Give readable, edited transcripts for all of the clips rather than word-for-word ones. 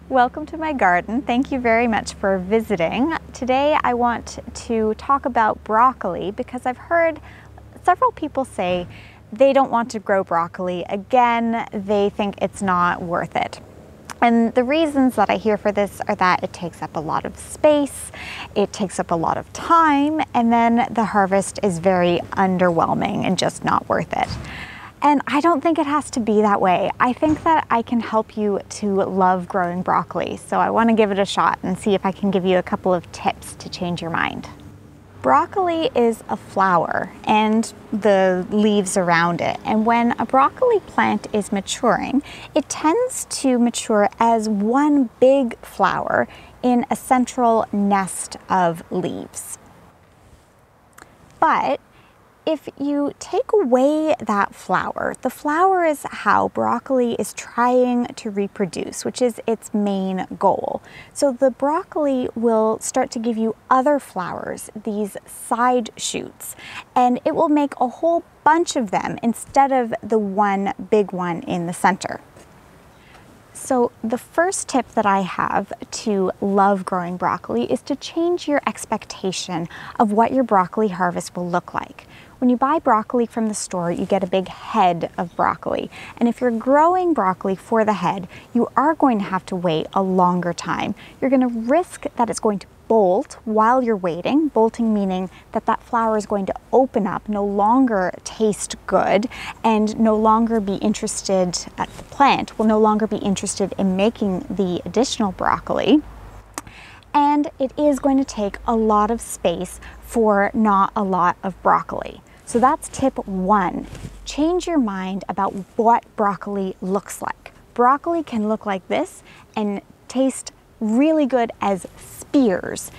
Welcome to my garden. Thank you very much for visiting. Today I want to talk about broccoli because I've heard several people say they don't want to grow broccoli again. They think it's not worth it. And the reasons that I hear for this are that it takes up a lot of space, it takes up a lot of time, and then the harvest is very underwhelming and just not worth it. And I don't think it has to be that way. I think that I can help you to love growing broccoli. So I want to give it a shot and see if I can give you a couple of tips to change your mind. Broccoli is a flower and the leaves around it. And when a broccoli plant is maturing, it tends to mature as one big flower in a central nest of leaves. But if you take away that flower, the flower is how broccoli is trying to reproduce, which is its main goal. So the broccoli will start to give you other flowers, these side shoots, and it will make a whole bunch of them instead of the one big one in the center. So the first tip that I have to love growing broccoli is to change your expectation of what your broccoli harvest will look like. When you buy broccoli from the store, you get a big head of broccoli. And if you're growing broccoli for the head, you are going to have to wait a longer time. You're going to risk that it's going to bolt while you're waiting, bolting meaning that that flower is going to open up, no longer taste good, and no longer be interested, the plant will no longer be interested in making the additional broccoli. And it is going to take a lot of space for not a lot of broccoli. So that's tip one. Change your mind about what broccoli looks like. Broccoli can look like this and taste really good as spears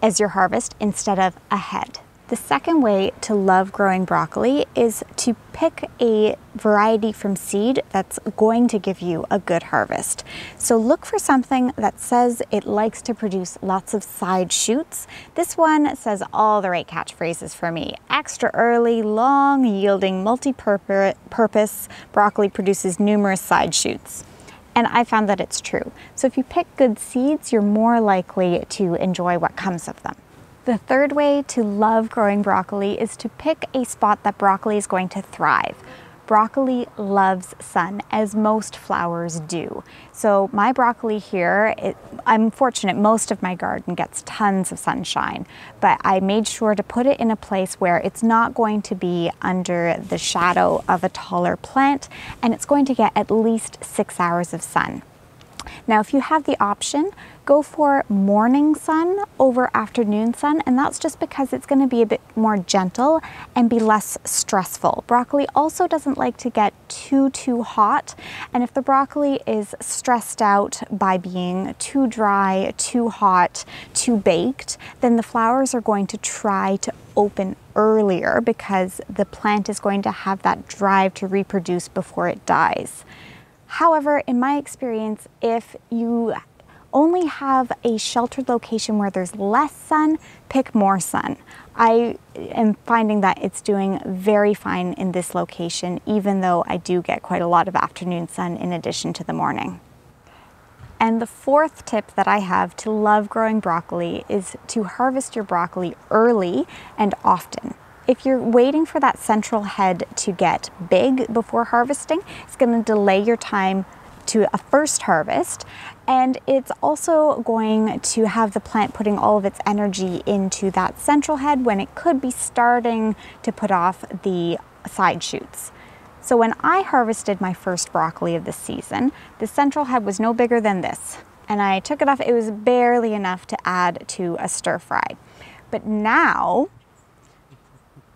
as your harvest instead of a head. The second way to love growing broccoli is to pick a variety from seed that's going to give you a good harvest. So look for something that says it likes to produce lots of side shoots. This one says all the right catchphrases for me. Extra early, long yielding, multi-purpose broccoli produces numerous side shoots. And I found that it's true. So if you pick good seeds, you're more likely to enjoy what comes of them. The third way to love growing broccoli is to pick a spot that broccoli is going to thrive. Broccoli loves sun, as most flowers do. So my broccoli here, I'm fortunate most of my garden gets tons of sunshine, but I made sure to put it in a place where it's not going to be under the shadow of a taller plant, and it's going to get at least 6 hours of sun. Now, if you have the option, go for morning sun over afternoon sun, and that's just because it's going to be a bit more gentle and be less stressful. Broccoli also doesn't like to get too hot, and if the broccoli is stressed out by being too dry, too hot, too baked, then the flowers are going to try to open earlier because the plant is going to have that drive to reproduce before it dies. However, in my experience, if you only have a sheltered location where there's less sun, pick more sun. I am finding that it's doing very fine in this location, even though I do get quite a lot of afternoon sun in addition to the morning. And the fourth tip that I have to love growing broccoli is to harvest your broccoli early and often. If you're waiting for that central head to get big before harvesting, it's going to delay your time to a first harvest, and it's also going to have the plant putting all of its energy into that central head when it could be starting to put off the side shoots. So when I harvested my first broccoli of the season, the central head was no bigger than this, and I took it off. It was barely enough to add to a stir fry. But now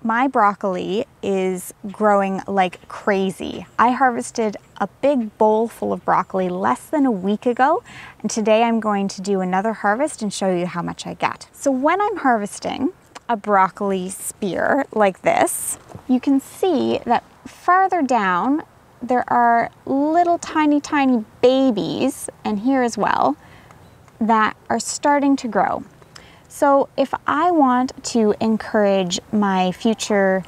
my broccoli is growing like crazy. I harvested a big bowl full of broccoli less than a week ago, and today I'm going to do another harvest and show you how much I get. So when I'm harvesting a broccoli spear like this, you can see that farther down there are little tiny babies, and here as well, that are starting to grow. So if I want to encourage my future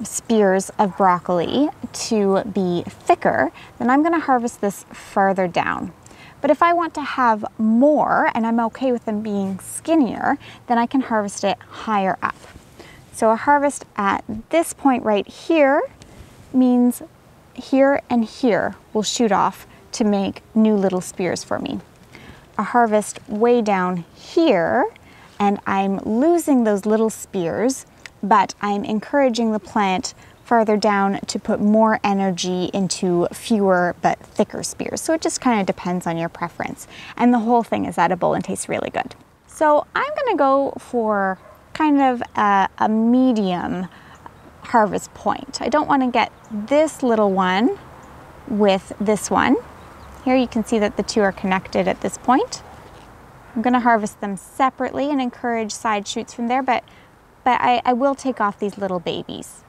spears of broccoli to be thicker, then I'm going to harvest this further down. But if I want to have more and I'm okay with them being skinnier, then I can harvest it higher up. So a harvest at this point right here means here and here will shoot off to make new little spears for me. A harvest way down here, and I'm losing those little spears, but I'm encouraging the plant farther down to put more energy into fewer but thicker spears. So it just kind of depends on your preference. And the whole thing is edible and tastes really good. So I'm gonna go for kind of a medium harvest point. I don't want to get this little one with this one. Here you can see that the two are connected at this point. I'm going to harvest them separately and encourage side shoots from there, but I will take off these little babies.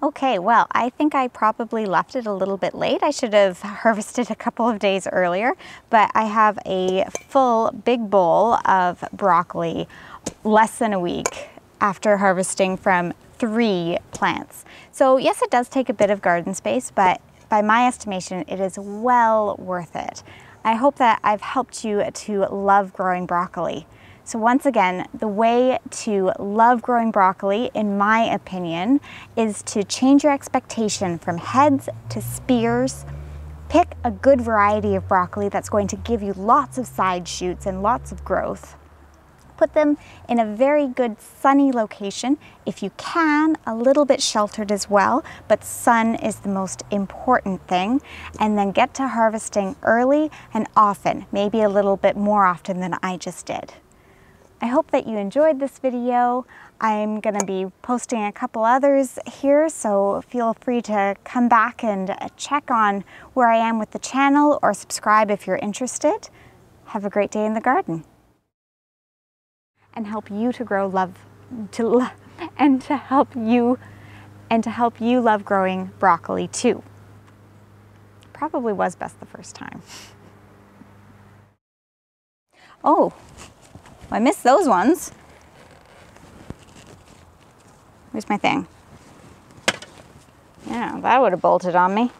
Okay, well, I think I probably left it a little bit late. I should have harvested a couple of days earlier, but I have a full big bowl of broccoli less than a week after harvesting from 3 plants. So yes, it does take a bit of garden space, but by my estimation, it is well worth it. I hope that I've helped you to love growing broccoli. So once again, the way to love growing broccoli, in my opinion, is to change your expectation from heads to spears. Pick a good variety of broccoli that's going to give you lots of side shoots and lots of growth. Put them in a very good sunny location. If you can, a little bit sheltered as well, but sun is the most important thing. And then get to harvesting early and often, maybe a little bit more often than I just did. I hope that you enjoyed this video. I'm gonna be posting a couple others here, so feel free to come back and check on where I am with the channel or subscribe if you're interested. Have a great day in the garden. And help you to grow and to help you love growing broccoli too. Probably was best the first time. Oh. I missed those ones. Where's my thing? Yeah, that would have bolted on me.